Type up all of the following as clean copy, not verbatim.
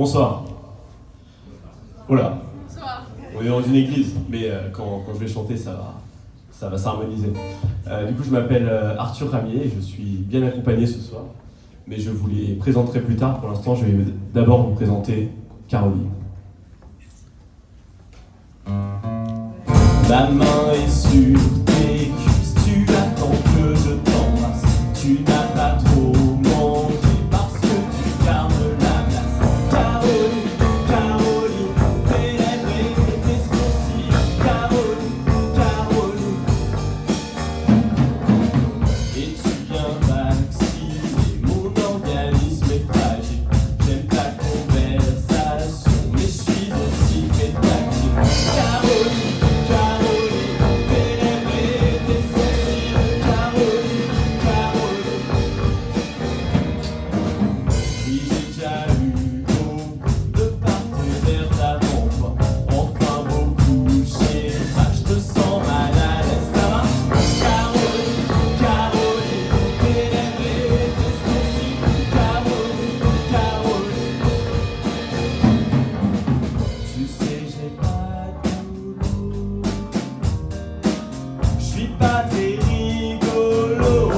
Bonsoir. Oh là, Bonsoir. on est dans une église, mais quand je vais chanter, ça va s'harmoniser. Du coup, je m'appelle Arthur Ramier et je suis bien accompagné ce soir. Mais je vous les présenterai plus tard. Pour l'instant, je vais d'abord vous présenter Caroline. Ma main est sur tes cuisses, tu attends que je t'embrasse. Tu n'as pas trop mangé parce que tu gardes la place. Caroline, Caroline, tes lèvres et tes sourcils. Caroline, Caroline. Et tu viens vacciner, mon organisme est fragile. J'aime ta conversation, mais je suis aussi très tactile. Caroline, pas très rigolo.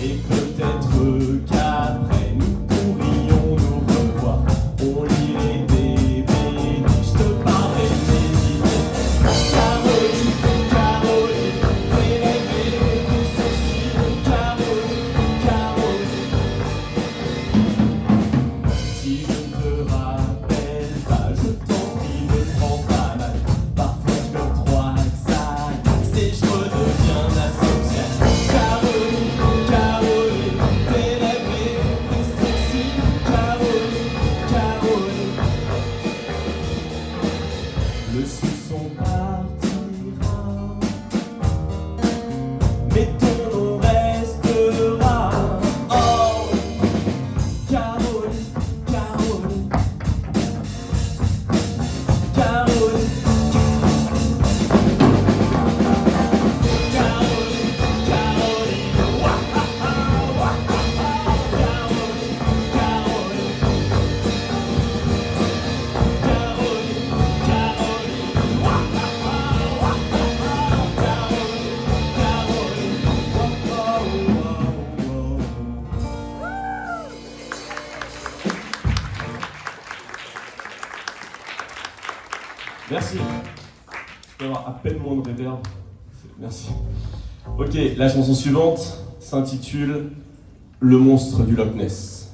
Et peut-être qu'après nous pourrions nous revoir. On lirait des BD, je te parlerai de mes idées. Caroline, Caroline, tes lèvres et tes sourcils. Caroline, Caroline. Si je ne te rappelle pas, je t'en prie, ne prends pas mal. Parfois je me crois que ça et je redeviens asocial. Caroline, Caroline, tes lèvres et tes sourcils. Caroline, Caroline. Le soupçon partira, mais ton nom restera. Oh, Caroline, Caroline, Caroline. Merci. Je peux avoir à peine moins de réverb. Merci. Ok, la chanson suivante s'intitule Le monstre du Loch Ness.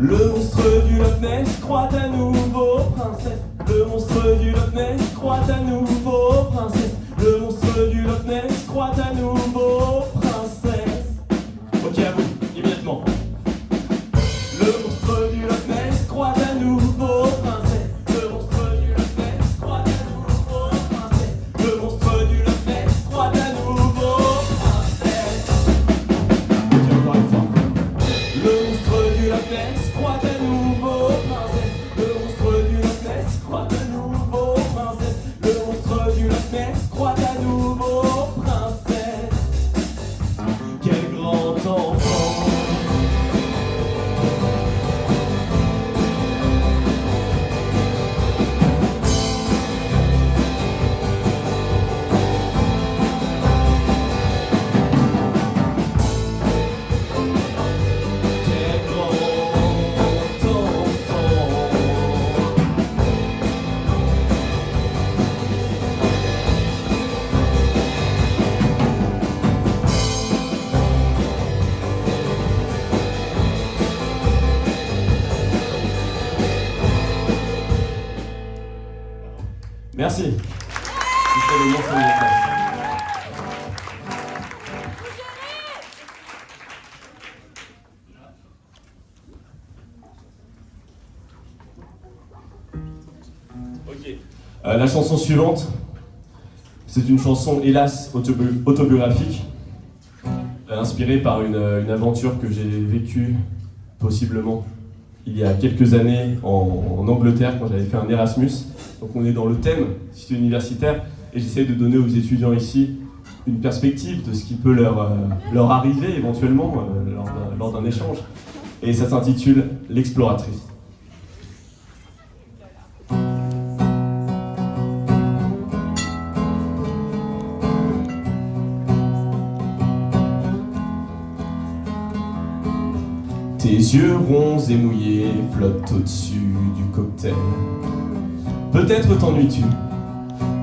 Le monstre du Loch Ness croit à nouveau princesse. Le monstre du Loch Ness croit à nouveau princesse. Le monstre du Loch Ness croit à nouveau princesse. Ok, à vous, immédiatement. Le monstre du Loch Ness croit à nouveau princesse. Le monstre du Loch Ness croit à nouveau princesse. Le monstre du Loch Ness croit à nouveau princesse. Ok, encore une fois. Le monstre du Loch Ness croit à nouveau princesse. Le monstre du Loch Ness croit à nouveau princesse. Le monstre du Loch Ness croit à nouveau princesse. Quel grand enfant. Quel grand enfant. Merci. C'était le monstre de la classe. Ok. La chanson suivante, c'est une chanson hélas autobiographique, inspirée par une aventure que j'ai vécue possiblement il y a quelques années en Angleterre quand j'avais fait un Erasmus. Donc on est dans le thème cité universitaire et j'essaie de donner aux étudiants ici une perspective de ce qui peut leur arriver éventuellement lors d'un échange. Et ça s'intitule L'exploratrice. Tes yeux ronds et mouillés flottent au-dessus du cocktail. Peut-être t'ennuies-tu,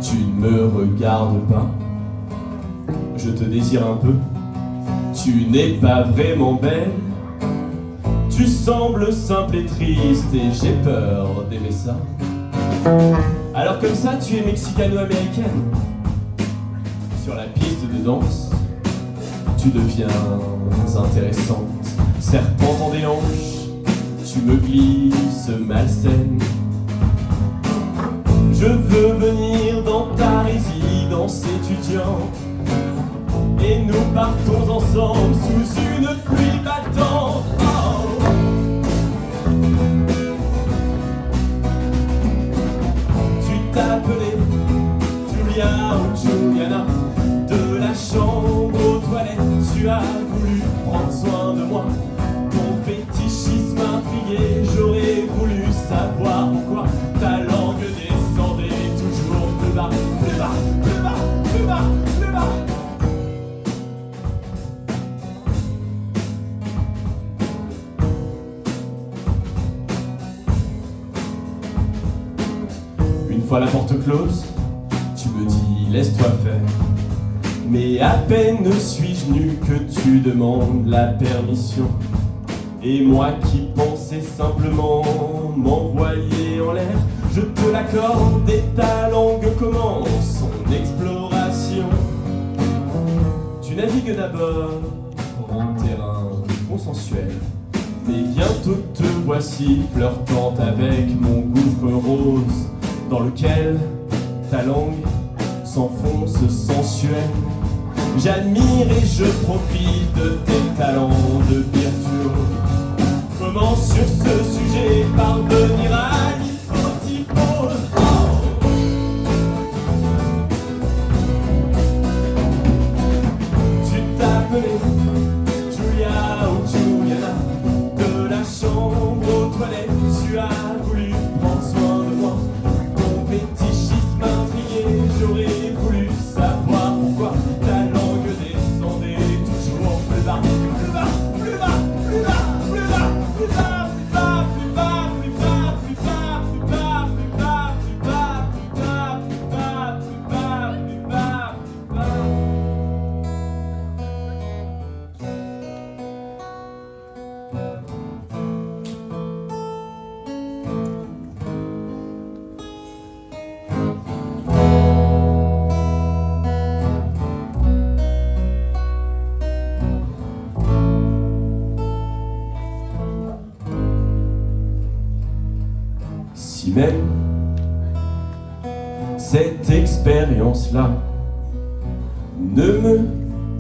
tu ne me regardes pas. Je te désire un peu, tu n'es pas vraiment belle. Tu sembles simple et triste et j'ai peur d'aimer ça. Alors comme ça, tu es mexicano-américaine. Sur la piste de danse, tu deviens intéressante. Serpente en déhanche, tu me glisses malsaine. Je veux venir dans ta résidence étudiante et nous partons ensemble sous une pluie battante. Oh. Tu t'appelais Julia ou Juliana, de la chambre aux toilettes, tu as voulu prendre soin de moi. Ton fétichisme intrigué, j'aurais voulu savoir pourquoi ta langue descendait toujours plus bas, plus bas, plus bas, plus bas, plus bas. Une fois la porte close, tu me dis laisse-toi faire. Mais à peine suis-je nu que tu demandes la permission. Et moi qui pensais simplement m'envoyer en l'air, je te l'accorde et ta langue commence son exploration. Tu navigues d'abord en terrain consensuel, mais bientôt te voici flirtant avec mon gouffre rose, dans lequel ta langue s'enfonce sensuelle. J'admire et je profite de tes talents de virtuose. Comment sur ce sujet parvenir à l'hypotypose? Oh. Tu t'appelais Julia ou Juliana, de la chambre aux toilettes, tu as voulu prendre soin de moi. Ton fétichisme intrigué, j'aurais voulu savoir pourquoi ta langue descendait toujours plus bas, plus bas, plus bas, plus bas. Si même cette expérience-là ne me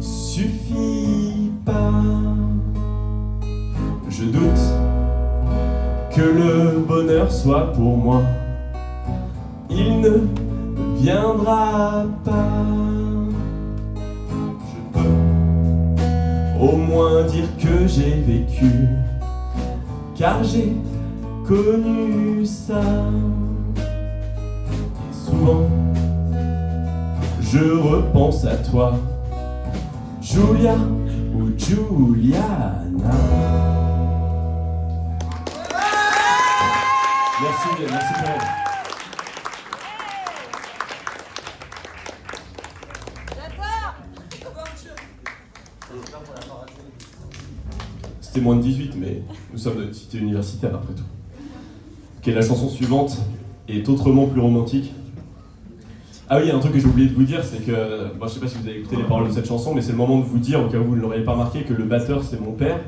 suffit pas, je doute que le bonheur soit pour moi. Il ne viendra pas. Je peux au moins dire que j'ai vécu, car j'ai connu ça. Et souvent, je repense à toi, Julia ou Juliana. Merci pour elle. C'était moins de 18, mais nous sommes de cité universitaire après tout. Ok, la chanson suivante est autrement plus romantique. Ah oui, il y a un truc que j'ai oublié de vous dire, c'est que, je sais pas si vous avez écouté les paroles de cette chanson, mais c'est le moment de vous dire, au cas où vous ne l'auriez pas remarqué, que le batteur c'est mon père.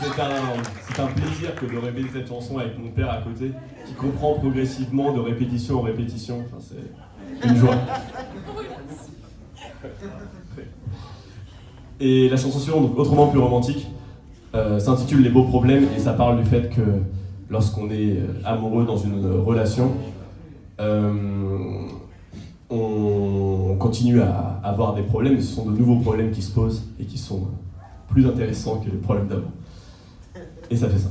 C'est un plaisir que de répéter cette chanson avec mon père à côté, qui comprend progressivement de répétition en répétition. Enfin, c'est une joie. Et la chanson suivante, donc autrement plus romantique, s'intitule Les beaux problèmes, et ça parle du fait que lorsqu'on est amoureux dans une relation, on continue à avoir des problèmes, et ce sont de nouveaux problèmes qui se posent et qui sont plus intéressants que les problèmes d'avant. Et ça fait ça.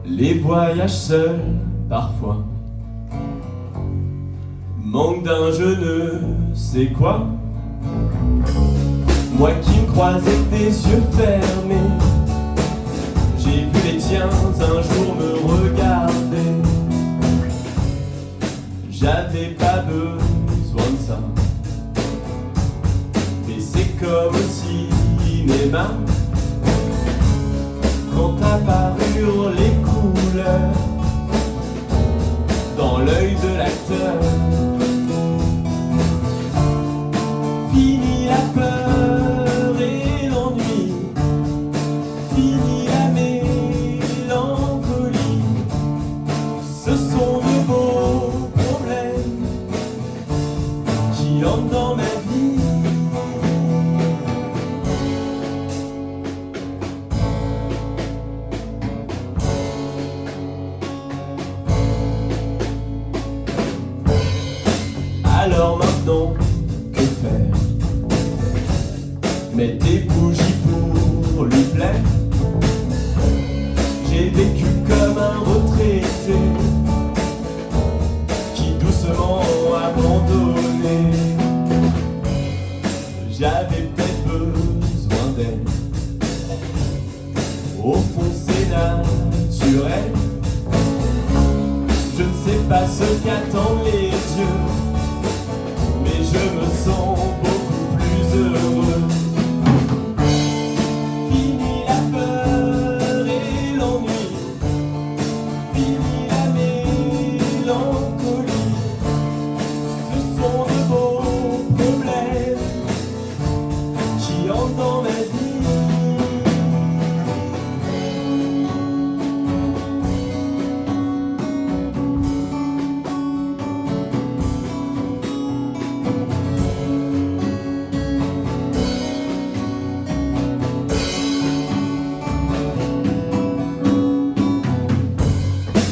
Les voyages seuls, parfois, manquent d'un je ne sais quoi. Moi qui me croisais des yeux fermés, j'ai vu les tiens un jour me regarder. J'avais pas besoin de ça, mais c'est comme au cinéma, quand apparurent les couleurs dans l'œil de l'acteur. Fini la peur et l'ennui, fini la mélancolie. Ce sont de beaux problèmes qui entrent dans ma vie. Alors maintenant, que faire? Mettre des bougies pour lui plaire. J'ai vécu comme un retraité qui doucement abandonné. J'avais peut-être besoin d'elle. Au fond c'est naturel. Je ne sais pas ce qu'attendent les yeux, mais je me sens beaucoup plus heureux. Fini la peur et l'ennui, fini la mélancolie. Ce sont de beaux problèmes qui entrent dans ma vie.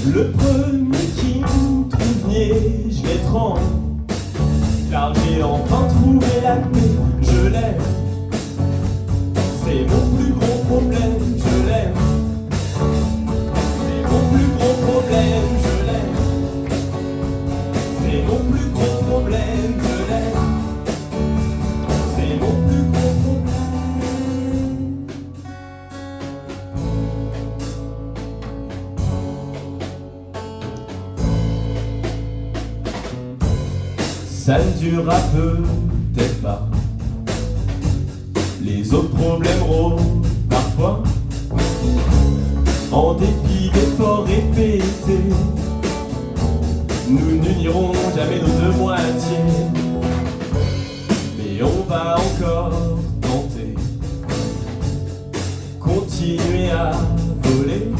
Le premier qui me trouve niais, je l'étrangle, car j'ai enfin trouvé la paix. Je l'aime, c'est mon plus gros problème. Je l'aime, c'est mon plus gros problème. Je l'aime, c'est mon plus gros problème. Je l'aime, c'est mon plus gros problème. Ça ne durera peut-être pas. Les autres problèmes rôdent parfois. En dépit d'efforts répétés, nous n'unirons jamais nos deux moitiés. Mais on va encore tenter, continuer à voler.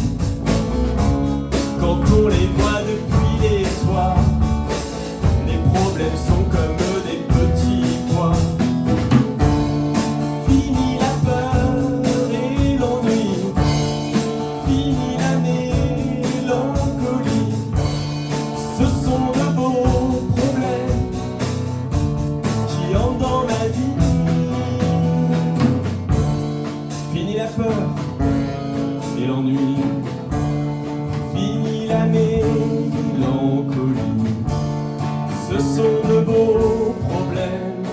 Quand on les voit depuis les toits, les problèmes sont comme des petits pois. Fini la peur et l'ennui, fini la mélancolie. Ce sont de beaux problèmes qui entrent dans ma vie. Fini la peur et l'ennui, fini la mélancolie. Ce sont de beaux problèmes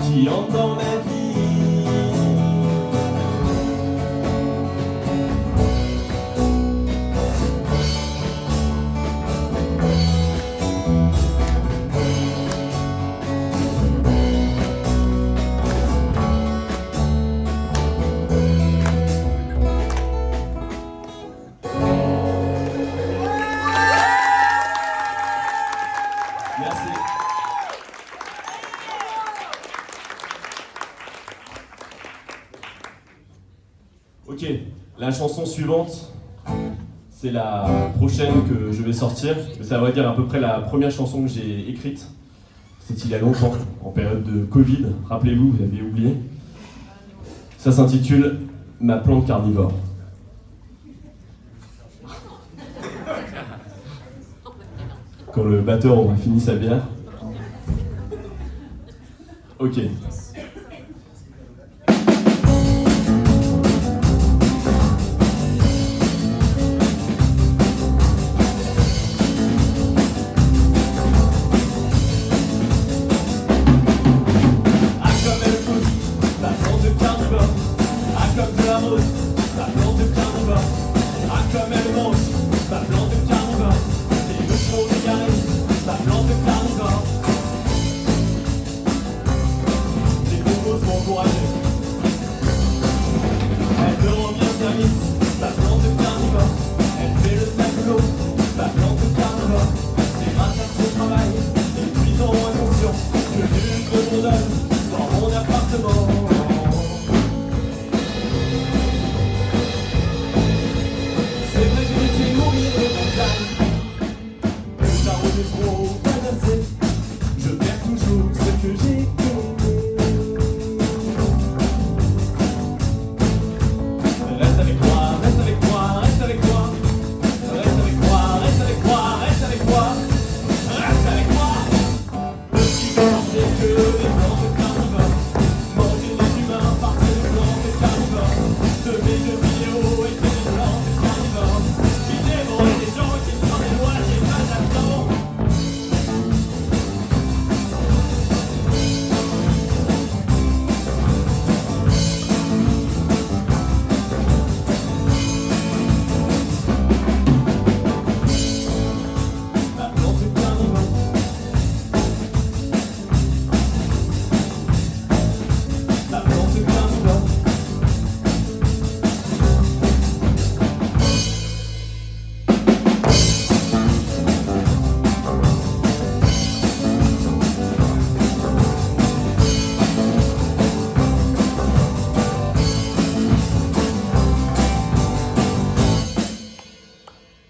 qui entrent dans ma vie. Merci. Ok, la chanson suivante, c'est la prochaine que je vais sortir. Ça va dire à peu près la première chanson que j'ai écrite. C'était il y a longtemps, en période de Covid. Rappelez-vous, vous avez oublié. Ça s'intitule « Ma plante carnivore ». Quand le batteur aura fini sa bière. Ok.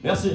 Merci.